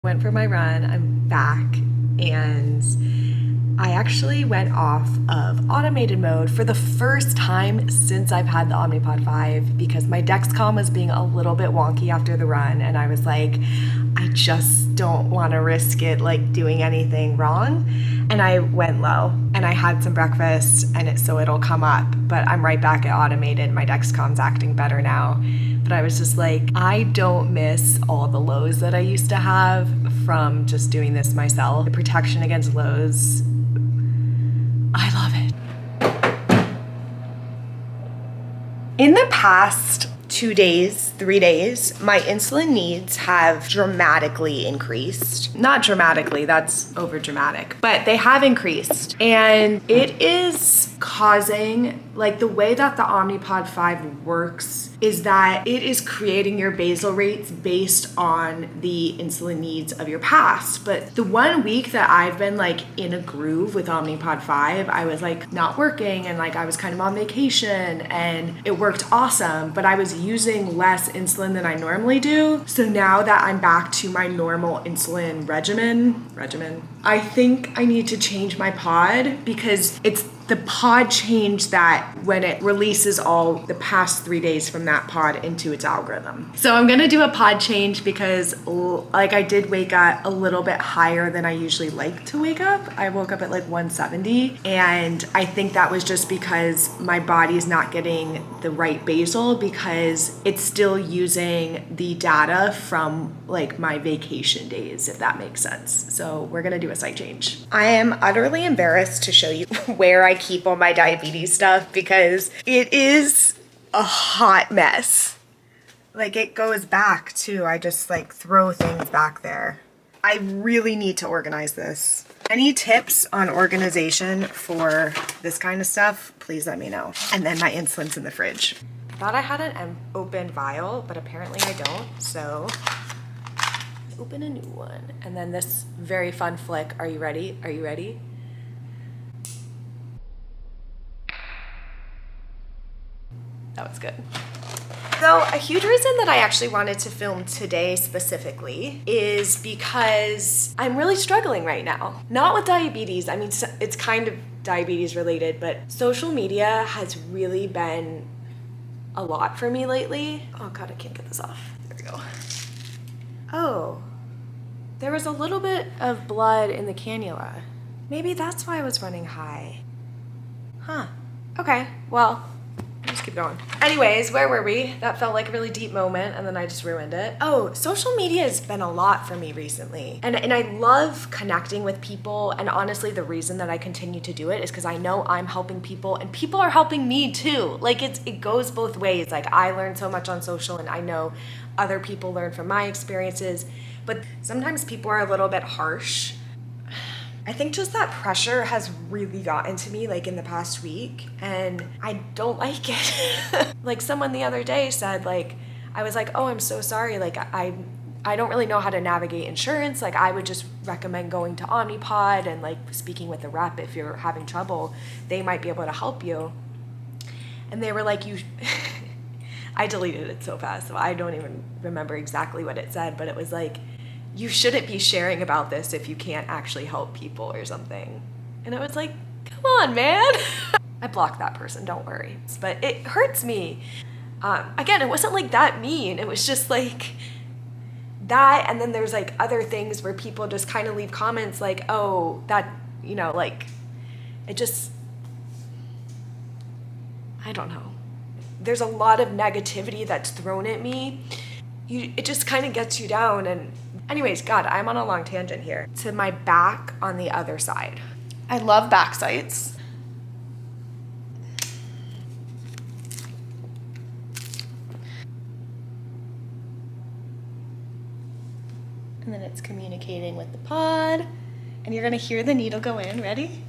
Went for my run, I'm back, and I actually went off of automated mode for the first time since I've had the Omnipod 5 because my Dexcom was being a little bit wonky after the run, and I was like, I just don't want to risk it like doing anything wrong. And I went low and I had some breakfast so it'll come up, but I'm right back at automated. My Dexcom's acting better now. But I was just like, I don't miss all the lows that I used to have from just doing this myself. The protection against lows, I love it. In the past 2 days, 3 days, my insulin needs have dramatically increased. Not dramatically, that's over dramatic, but they have increased. And it is causing, like the way that the Omnipod 5 works is that it is creating your basal rates based on the insulin needs of your past. But the 1 week that I've been like in a groove with Omnipod 5, I was like not working and like I was kind of on vacation and it worked awesome, but I was using less insulin than I normally do. So now that I'm back to my normal insulin regimen, I think I need to change my pod because it's the pod change that when it releases all the past 3 days from that pod into its algorithm. So I'm gonna do a pod change because like I did wake up a little bit higher than I usually like to wake up. I woke up at like 170 and I think that was just because my body's not getting the right basal because it's still using the data from like my vacation days, if that makes sense. So we're gonna do a site change. I am utterly embarrassed to show you where I keep all my diabetes stuff because it is a hot mess. Like it goes back too. I just like throw things back there. I really need to organize this. Any tips on organization for this kind of stuff, please let me know. And then my insulin's in the fridge. I thought I had an open vial, but apparently I don't, so open a new one. And then this very fun flick. Are you ready? Are you ready? That was good. So a huge reason that I actually wanted to film today specifically is because I'm really struggling right now. Not with diabetes, I mean, it's kind of diabetes related, but social media has really been a lot for me lately. Oh God, I can't get this off. There we go. Oh, there was a little bit of blood in the cannula. Maybe that's why I was running high. Huh, okay, well, just keep going. Anyways, where were we? That felt like a really deep moment and then I just ruined it. Oh, social media has been a lot for me recently. And I love connecting with people, and honestly the reason that I continue to do it is because I know I'm helping people and people are helping me too. Like it goes both ways. Like I learn so much on social and I know other people learn from my experiences, but sometimes people are a little bit harsh. I think just that pressure has really gotten to me like in the past week and I don't like it. Like someone the other day said like, I was like, oh, I'm so sorry. Like I don't really know how to navigate insurance. Like I would just recommend going to Omnipod and like speaking with a rep if you're having trouble, they might be able to help you. And they were like, I deleted it so fast, so I don't even remember exactly what it said, but it was like, you shouldn't be sharing about this if you can't actually help people or something. And it was like, come on, man. I blocked that person, don't worry. But it hurts me. Again, it wasn't like that mean. It was just like that. And then there's like other things where people just kind of leave comments like, oh, that, you know, like it just, I don't know. There's a lot of negativity that's thrown at me. It just kind of gets you down. And anyways, God, I'm on a long tangent here. To my back on the other side. I love back sites. And then it's communicating with the pod. And you're gonna hear the needle go in. Ready?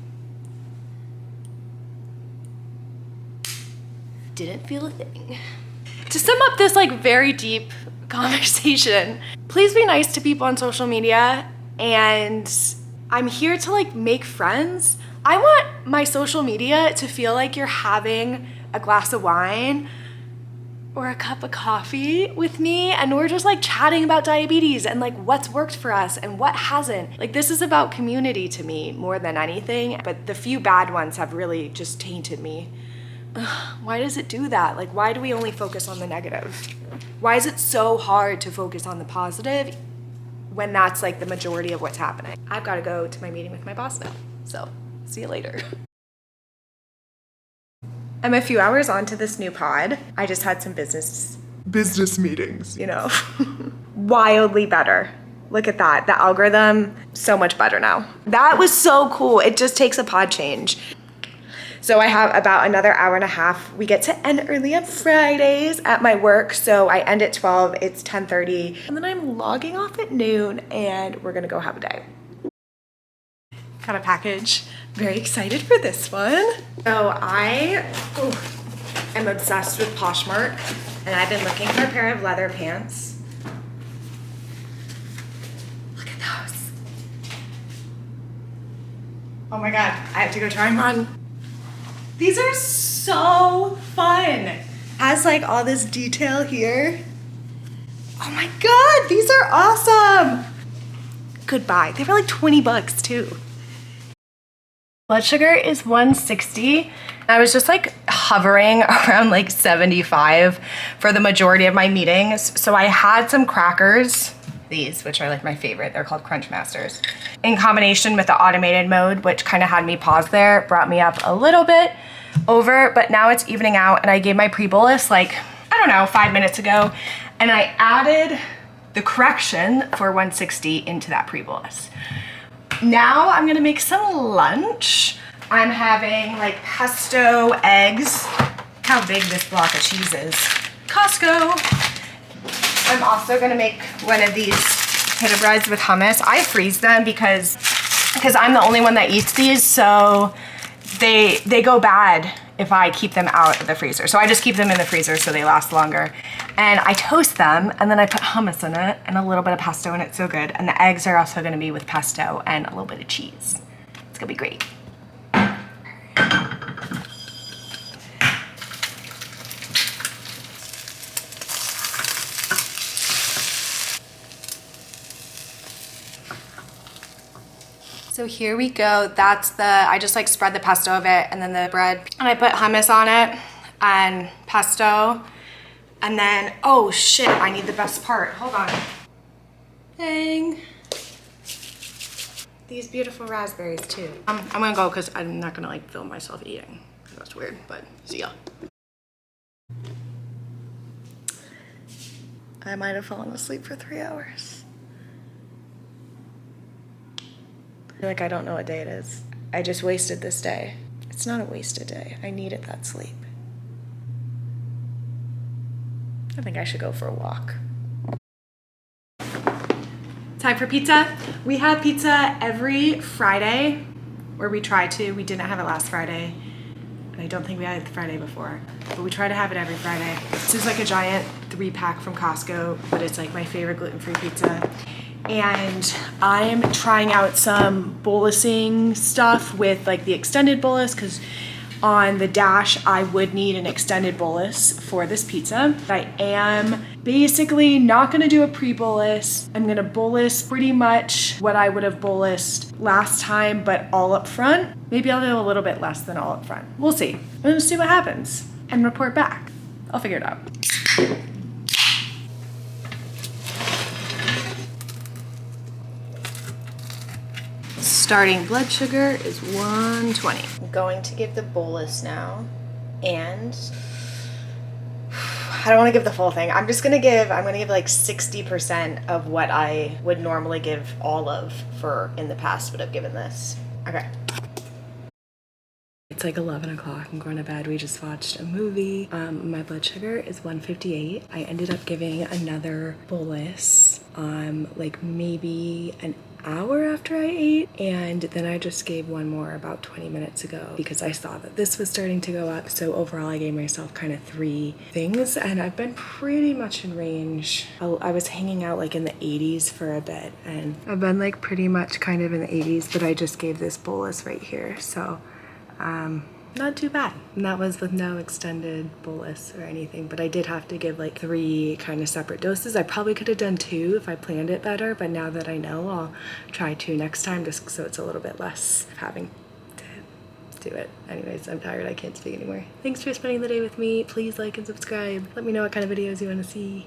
Didn't feel a thing. To sum up this like very deep conversation, please be nice to people on social media, and I'm here to like make friends. I want my social media to feel like you're having a glass of wine or a cup of coffee with me, and we're just like chatting about diabetes and like what's worked for us and what hasn't. Like this is about community to me more than anything, but the few bad ones have really just tainted me. Ugh, why does it do that? Like why do we only focus on the negative? Why is it so hard to focus on the positive when that's like the majority of what's happening? I've got to go to my meeting with my boss now, so see you later. I'm a few hours onto this new pod. I just had some business meetings, you know. Wildly better. Look at that. The algorithm, so much better now. That was so cool. It just takes a pod change. So I have about another hour and a half. We get to end early on Fridays at my work. So I end at 12, it's 10:30. And then I'm logging off at noon and we're gonna go have a day. Got a package. Very excited for this one. So I am obsessed with Poshmark and I've been looking for a pair of leather pants. Look at those. Oh my God, I have to go try them on. These are so fun. Has like all this detail here. Oh my God, these are awesome. Goodbye. They were like 20 bucks too. Blood sugar is 160. I was just like hovering around like 75 for the majority of my meetings. So I had some crackers, these, which are like my favorite. They're called Crunch Masters. In combination with the automated mode, which kind of had me pause there, brought me up a little bit over, but now it's evening out and I gave my pre-bolus like, I don't know, 5 minutes ago. And I added the correction for 160 into that pre-bolus. Now I'm gonna make some lunch. I'm having like pesto, eggs. Look how big this block of cheese is. Costco. I'm also gonna make one of these pita breads with hummus. I freeze them because I'm the only one that eats these, so they go bad if I keep them out of the freezer. So I just keep them in the freezer so they last longer. And I toast them and then I put hummus in it and a little bit of pesto and it's so good. And the eggs are also gonna be with pesto and a little bit of cheese. It's gonna be great. So here we go. That's I just like spread the pesto of it and then the bread. And I put hummus on it and pesto. And then, oh shit, I need the best part. Hold on. Dang. These beautiful raspberries too. I'm gonna go because I'm not gonna like film myself eating. That's weird, but see ya. I might have fallen asleep for 3 hours. Like I don't know what day it is. I just wasted this day. It's not a wasted day. I needed that sleep. I think I should go for a walk. Time for pizza. We have pizza every Friday, or we try to. We didn't have it last Friday. And I don't think we had it the Friday before, but we try to have it every Friday. This is like a giant 3-pack from Costco, but it's like my favorite gluten-free pizza. And I'm trying out some bolusing stuff with like the extended bolus because on the dash I would need an extended bolus for this pizza. I am basically not gonna do a pre-bolus. I'm gonna bolus pretty much what I would have bolused last time, but all up front. Maybe I'll do a little bit less than all up front. We'll see. I'm gonna see what happens and report back. I'll figure it out. Starting blood sugar is 120. I'm going to give the bolus now, and I don't want to give the full thing. I'm gonna give like 60% of what I would normally give all of for in the past would have given this. Okay. It's like 11 o'clock, I'm going to bed. We just watched a movie. My blood sugar is 158. I ended up giving another bolus like maybe an hour after I ate, and then I just gave one more about 20 minutes ago because I saw that this was starting to go up. So overall I gave myself kind of 3 things and I've been pretty much in range. I was hanging out like in the 80s for a bit and I've been like pretty much kind of in the 80s, but I just gave this bolus right here. So not too bad. And that was with no extended bolus or anything, but I did have to give like 3 kind of separate doses. I probably could have done 2 if I planned it better, but now that I know, I'll try 2 next time just so it's a little bit less having to do it. Anyways, I'm tired, I can't speak anymore. Thanks for spending the day with me. Please like and subscribe. Let me know what kind of videos you want to see.